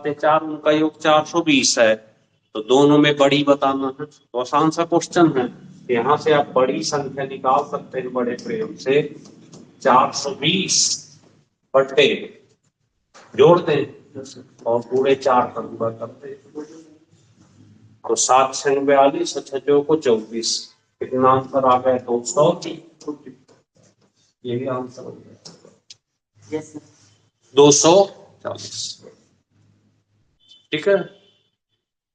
4 उनका योग 420 है, तो दोनों में बड़ी बताना है। तो आसान सा क्वेश्चन है, यहाँ से आप बड़ी संख्या निकाल सकते हैं बड़े प्रयोग से। 420 बटे जोड़ते हैं और पूरे 4 का गुणा करते हैं, तो 7 6 42 छो को 24, कितना आंसर आ गया? 200। ये भी आंसर हो गया 240। ठीक है।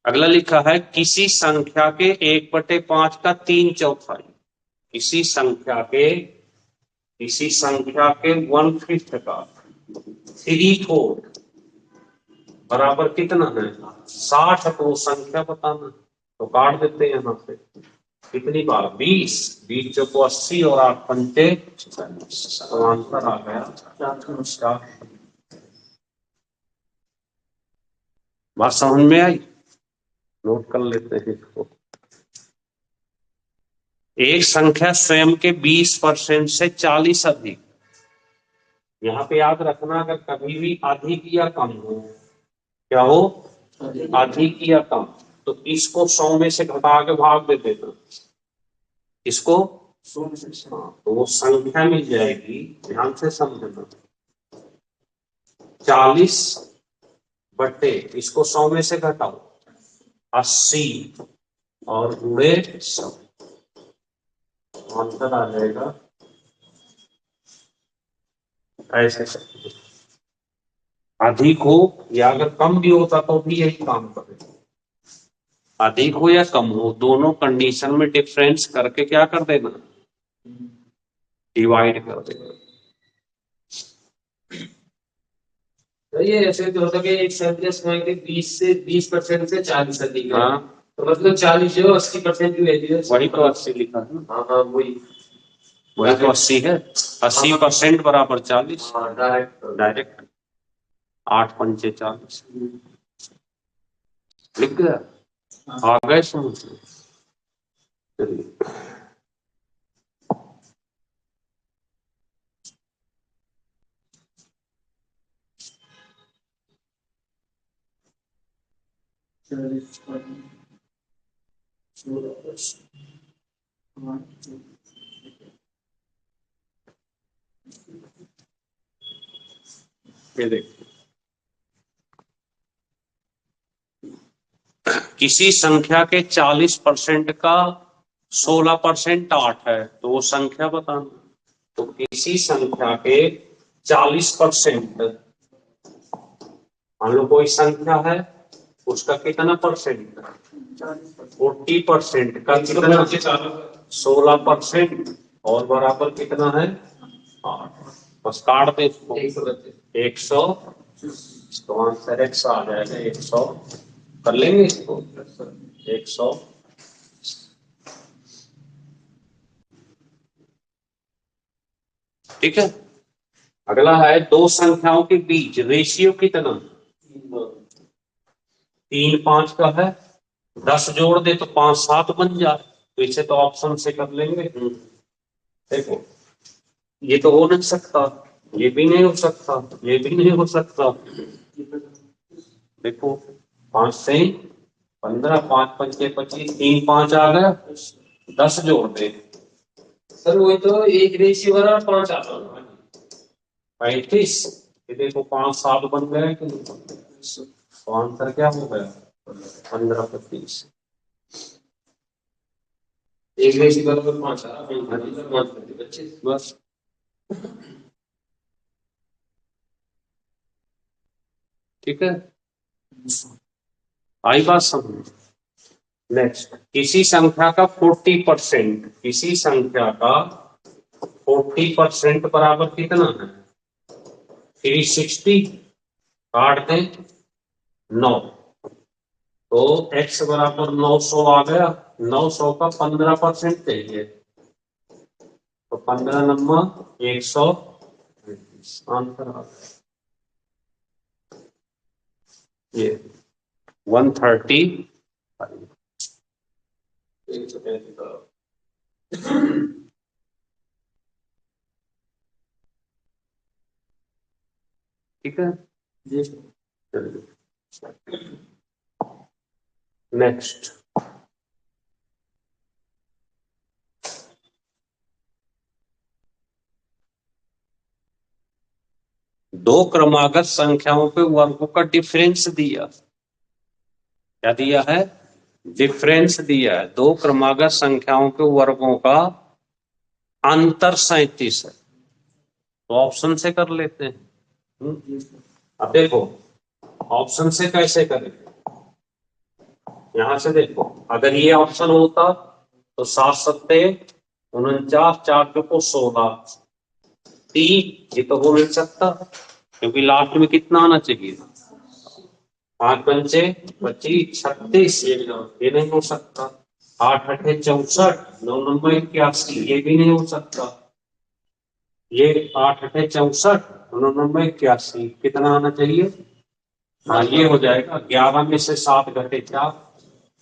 अगला लिखा है किसी संख्या के 1/5 का 3/4, किसी संख्या के 1/5 का 3/4 बराबर कितना है? 60। को संख्या बताना, तो काट देते हैं यहां से। कितनी बार? 20। 20 चौको 80 और 8 पंचे 40, तो आंसर आ गया। बात समझ में आई? नोट कर लेते हैं इसको। एक संख्या स्वयं के 20% से 40 अधिक, यहाँ पे याद रखना अगर कभी भी अधिक या कम हो, क्या हो? अधिक या कम, तो इसको 100 में से घटा के भाग दे देना, इसको 100 में से। हाँ, तो वो संख्या मिल जाएगी। ध्यान से समझना, 40 बटे इसको 100 में से घटाओ 80 और गुणे 100, आंसर आ जाएगा ऐसे। अधिक हो या अगर कम भी होता तो भी यही काम करेगा। अधिक हो या कम हो, दोनों कंडीशन में डिफरेंस करके क्या कर देना? डिवाइड कर देना। तो ये ऐसे तो होता है कि एक सेंटेंस में कि 20% से 40 अधिक है। हाँ, तो मतलब 40 जो 80% की वैल्यू है, वही तो 80 लिखा है। हाँ हाँ वही तो 80 है। 80% बराबर 40। डायरेक्ट 8 पंचे 40 लिख गया। आ गए समझ में? चलिए ये देखिए, किसी संख्या के 40% का 16% 8 है, तो वो संख्या बताना। तो किसी संख्या के 40%, मान लो कोई संख्या है, उसका कितना परसेंट? 40%। का कितना? 16% और बराबर कितना है? 8। बस काट दे इसको 100, तो आंसर एक्स आ जाएगा 100। कर लेंगे इसको 100। ठीक है। अगला है दो संख्याओं के बीच रेशियो कितना? 3 5 का है। 10 जोड़ दे तो 5 7 बन जाए, तो इसे तो ऑप्शन से कर लेंगे। देखो ये तो हो नहीं सकता, ये भी नहीं हो सकता, ये भी नहीं हो सकता। देखो 5 से 15, 5 पंचे 25, 3 5 आ गया। 10 जोड़ दे सर वही तो एक रेशियो बराबर 5 आता है 35। ये देखो 5 7 बन गए कि नहीं? तो आंसर क्या हो गया? 15 25। एक रेशियो बराबर 5 आ रहा है 5 25 बस ठीक है। आई बात समझ? नेक्स्ट, किसी संख्या का 40%, किसी संख्या का 40% बराबर कितना है? 360। काट दें 9, तो x बराबर 900 आ गया। 900 का 15% चाहिए, तो 15 नंबर 100, आंसर आ गया ये 135। ठीक है। चलिए नेक्स्ट, दो क्रमागत संख्याओं के वर्गों का डिफरेंस दिया। क्या दिया है? डिफरेंस दिया है। दो क्रमागत संख्याओं के वर्गों का अंतर 37 है। तो ऑप्शन से कर लेते हैं। अब देखो ऑप्शन से कैसे करें। यहां से देखो, अगर ये ऑप्शन होता तो 7 सत्ते 49, 4 को 16, 3 ये तो हो नहीं सकता, क्योंकि लास्ट में कितना आना चाहिए? 5 पंचे 25, 36, ये नहीं हो सकता। 8 अठे 64, 9 नंबर 81, ये भी नहीं हो सकता। ये 8 अठे 64, 9 नंबर 81, कितना आना चाहिए? हाँ ये हो जाएगा, 11 में से 7 घटे 4,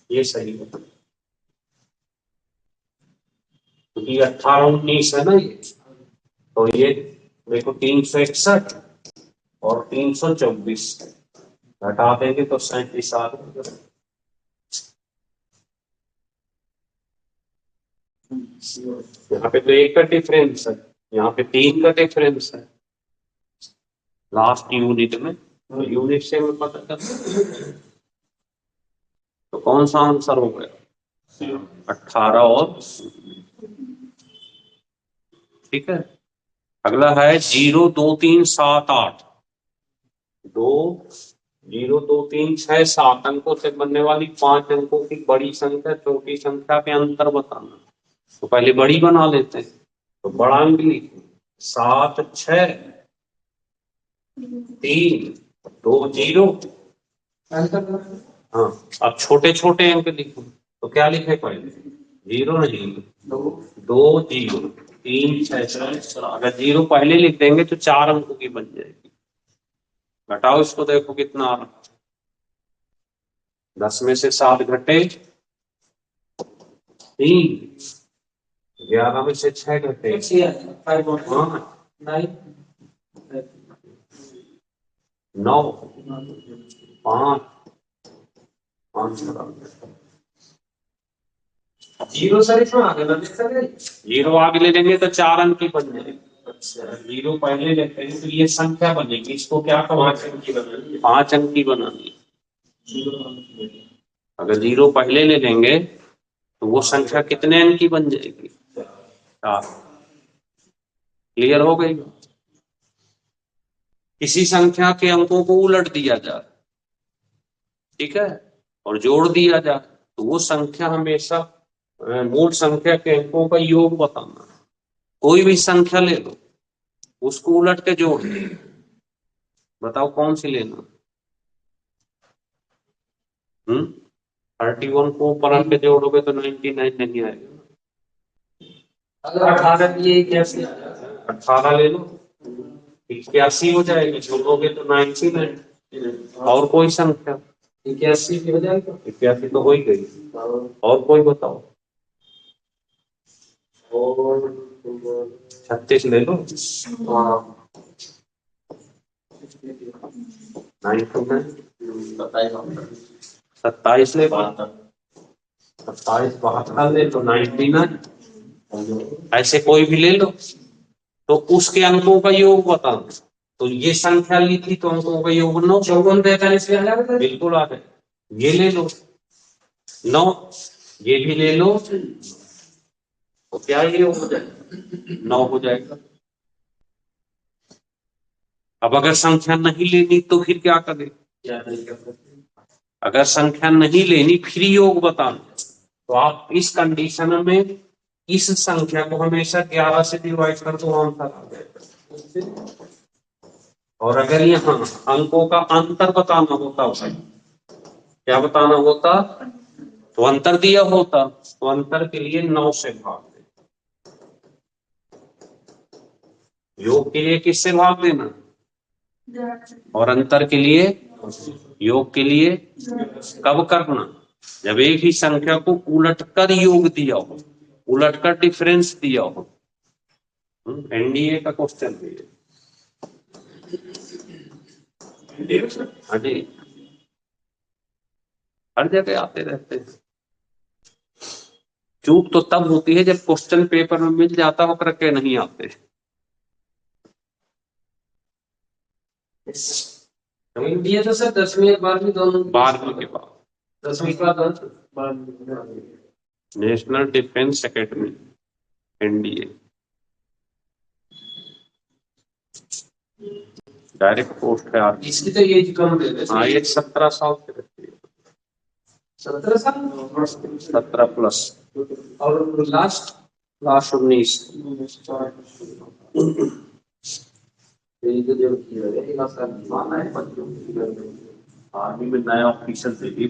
ये सही है। क्योंकि 18 19 है ना ये, तो ये देखो 361 और 324 घटा देंगे तो 37 आ जाएगा। यहाँ पे तो 1 का डिफरेंस है, यहाँ पे 3 का डिफरेंस है लास्ट यूनिट में, तो यूनिट से हमें पता कर। तो कौन सा आंसर हो गया? 18 और, ठीक है। अगला है 0 2 3 7 8, 2 0 2 3 6 7 अंकों से बनने वाली 5 अंकों की बड़ी संख्या छोटी संख्या के अंतर बताना। तो पहले बड़ी बना लेते हैं, तो बड़ा अंक लिखो 7 6 3 2 0। हाँ, अब छोटे छोटे अंक लिखो, तो क्या लिखे पहले? 0 नहीं, 2 0 3 6। अगर 0 पहले लिख देंगे तो 4 अंकों की बन जाएगी। घटाओ इसको, देखो कितना आ रहा। 10 में से 7 घटे 3, 11 में से 6 घटे 9, 5 जीरो सर इसमें आगे ना लिख सके। 0 आगे ले लेंगे तो 4 अंक की बन जाएगी। अच्छा, 0 पहले लेते हैं तो ये संख्या बनेगी, इसको क्या कहते हैं? 5 अंक की बनानी है। 5 अंक की बनानी है। अगर 0 पहले ले लेंगे तो वो संख्या कितने अंक की बन जाएगी? 4। क्लियर हो गई? किसी संख्या के अंकों को उलट दिया जाए, ठीक है, और जोड़ दिया जाए, तो वो संख्या हमेशा मूल संख्या के अंकों का योग बताना। कोई भी संख्या ले लो, उसको उलट के जोड़ दो, बताओ कौन सी लेना? 31 को ऊपर के जोड़ोगे तो 99 नहीं आएगा। अगर 18 की 18 ले लो, 81 हो जाएगी, जोड़ोगे तो 99। और कोई संख्या? 81 की हो जाएगा। 81 तो हो ही गई। और कोई बताओ? और 36 ले लो। 27 ले, 27 72 ले तो 99। ऐसे कोई भी ले लो, तो उसके अंकों का योग बताना। तो ये संख्या ली थी तो अंकों का योग 9, 54 45 में आ जाएगा। बिल्कुल आ गए। ये ले लो 9, ये भी ले लो, तो क्या ये हो जाएगा? 9 हो जाएगा। अब अगर संख्या नहीं लेनी तो फिर क्या करें? अगर संख्या नहीं लेनी फिर योग बताना, तो आप इस कंडीशन में इस संख्या को हमेशा 11 से डिवाइड कर दो, आंसर आ जाएगा। और अगर यहाँ अंकों का अंतर बताना होता भाई, क्या बताना होता? तो अंतर दिया होता, तो अंतर के लिए 9 से भाग दे। योग के लिए किससे भाग देना? और अंतर के लिए, योग के लिए कब करना? जब एक ही संख्या को उलटकर योग दिया हो, उलटकर डिफरेंस दिया हो। एनडीए का क्वेश्चन है। हाँ जी, हर जगह आते रहते हैं। चूक तो तब होती है जब क्वेश्चन पेपर में मिल जाता हो करके नहीं आते। ये तो सर 10वीं और 12वीं दोनों। 12वीं के बाद 10वीं के बाद national defence academy, NDA, direct post है आपकी। इसकी तो एज कम है। हाँ, ये 17 साल की रहती है। 17 साल 17 प्लस। और लास्ट 19। ये तो जो किया है ये सर माना है बच्चों की आर्मी में नया ऑफिसर दे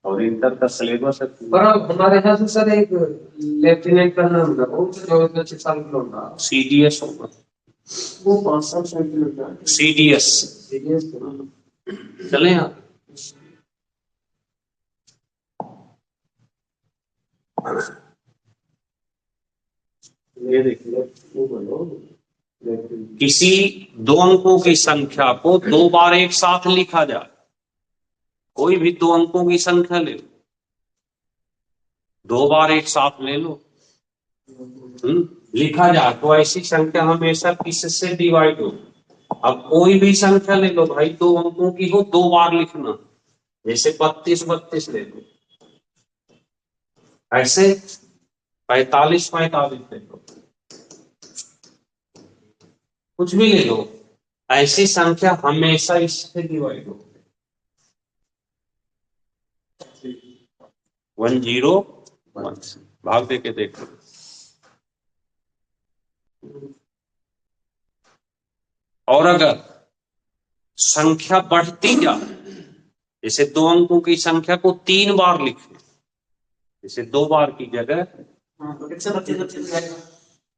और इंटर का सिलेबस है। पर हमारे यहाँ से सर एक लेफ्टिनेंट का नाम था वो 24 साल का होगा। सीडीएस होगा, वो 5 साल से होता है। सीडीएस सीरियस चले यहाँ। ये देखिए, वो बोलो किसी दो अंकों की संख्या को 2 बार एक साथ लिखा जाए। कोई भी 2 अंकों की संख्या ले लो, 2 बार एक साथ ले लो, लिखा जाए तो ऐसी संख्या हमेशा किससे डिवाइड हो। अब कोई भी संख्या ले लो भाई, 2 अंकों की हो, 2 बार लिखना। जैसे 32 32 ले लो, ऐसे 45 45 ले लो, कुछ भी ले लो, ऐसी संख्या हमेशा इससे डिवाइड हो। 101 भाग दे के देखो। और अगर संख्या बढ़ती जाए, जैसे 2 अंकों की संख्या को 3 बार लिखे, जैसे 2 बार की जगह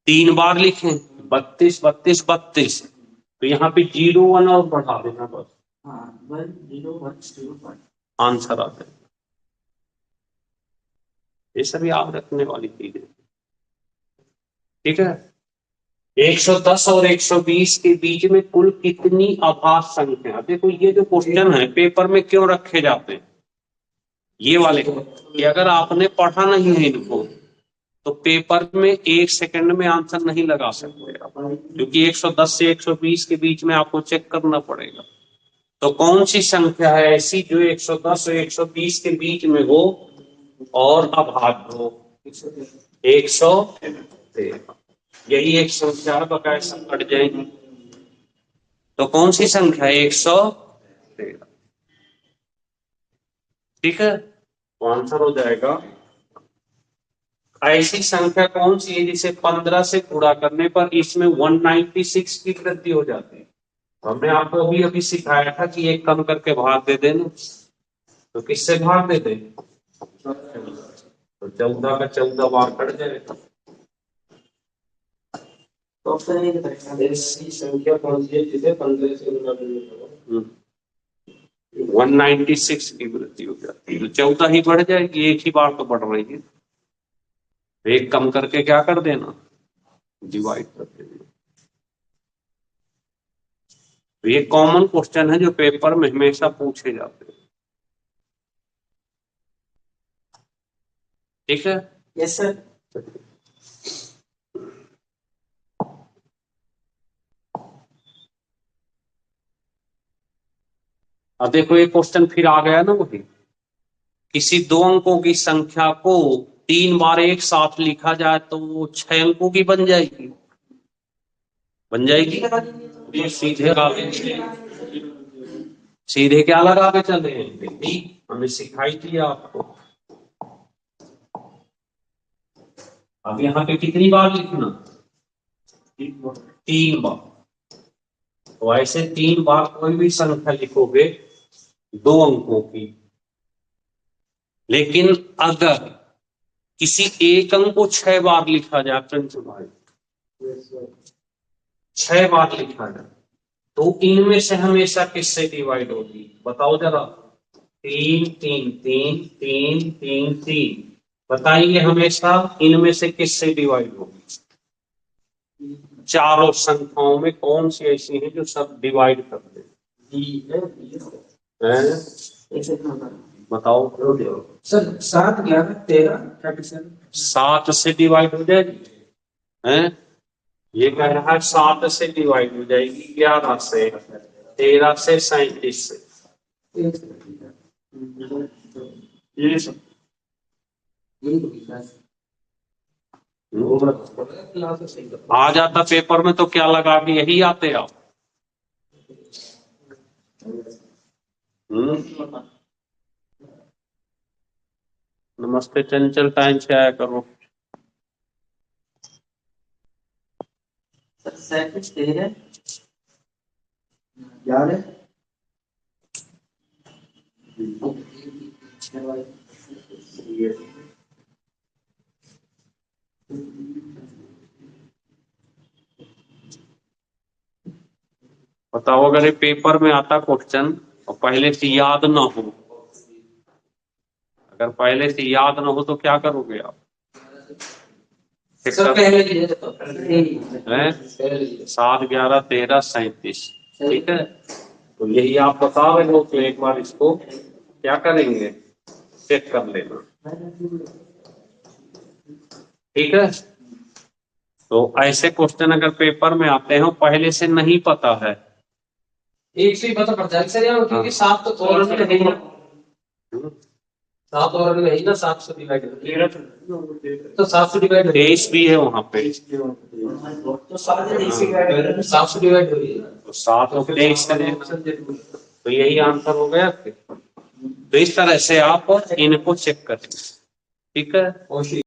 3 बार लिखें, 32 32 32, तो यहाँ पे 01 और बढ़ा देना बस, 101 आंसर आता है। ये सभी याद रखने वाली चीजें, ठीक है। 110 और 120 के बीच में कुल कितनी अभाज्य संख्या। देखो ये जो क्वेश्चन है पेपर में क्यों रखे जाते हैं, ये वाले कि अगर आपने पढ़ा नहीं है इनको तो पेपर में 1 सेकंड में आंसर नहीं लगा सकते, क्योंकि 110 से 120 के बीच में आपको चेक करना पड़ेगा। तो कौन सी संख्या है ऐसी जो 110 और 120 के बीच में हो और अभाज्य हो। 113, यही एक संख्या है, बकायदा कट जाएंगी। तो कौन सी संख्या है 113, ठीक है। तो आंसर हो जाएगा। ऐसी संख्या कौन सी है जिसे 15 से गुणा करने पर इसमें 196 की वृद्धि हो जाती है। हमने आपको अभी अभी सिखाया था कि एक कम करके भाग दे देना, तो किससे भाग दे दें, तो 14 का 14 बार कट जाएगा। तो ऐसी संख्या कौन सी है जिसे 15 से गुणा करने पर 196 की वृद्धि हो जाती है। तो 14 ही बढ़ जाएगी, एक ही बार तो बढ़ रही है, एक कम करके क्या कर देना, डिवाइड कर देना। तो ये कॉमन क्वेश्चन है जो पेपर में हमेशा पूछे जाते हैं, ठीक है। Yes sir. अब देखो ये क्वेश्चन फिर आ गया ना वही, किसी 2 अंकों की संख्या को 3 बार एक साथ लिखा जाए तो वो 6 अंकों की बन जाएगी, बन जाएगी। ये सीधे सीधे क्या लगा के चले हैं, हमने सिखाई थी आपको। अब यहाँ पे कितनी बार लिखना, 3 बार। तो ऐसे 3 बार कोई भी संख्या लिखोगे 2 अंकों की, लेकिन अगर किसी एक अंक को 6 बार लिखा जाए, प्रिंस भाई 6 बार लिखा जाए, तो इनमें से हमेशा किससे डिवाइड होगी, बताओ जरा। 3 3 3 3 3 3, बताइए हमेशा इनमें से किससे डिवाइड होगी। चारों संख्याओं में कौन सी ऐसी है जो सब डिवाइड करते हैं। बताओ। सर 7, 11, 13, 37 7 से डिवाइड हो जाएगी हैं? ये कह रहा है 7 से डिवाइड हो जाएगी, 11 से, 13 से, 37 से। ये सब आ जाता पेपर में तो क्या लगा कि यही आते आप। नमस्ते चंचल, टाइम से आया करो। 37, 13, 11 बताओ, अगर ये पेपर में आता क्वेश्चन और पहले से याद ना हो, अगर पहले से याद ना हो तो क्या करोगे आप? सर पहले लिए तो 7, 11, 13, 37, ठीक है। तो यही आप बता रहे हो, तो एक बार इसको क्या करेंगे, चेक कर लेना, ठीक है। तो ऐसे क्वेश्चन अगर पेपर में आते हैं पहले से नहीं पता है, एक से ही पता पड़ता है सर यार, क्योंकि 7 तो तोरण में है ही ना, 7 तोरण में है ही ना, 7 से डिवाइड तो 7 से डिवाइड 23 भी है वहां पे, तो 7 से डिवाइड हो रही है, तो 7 और 23 करें तो यही आंसर हो गया फिर। तो इस तरह से आप इनको चेक करें, ठीक है।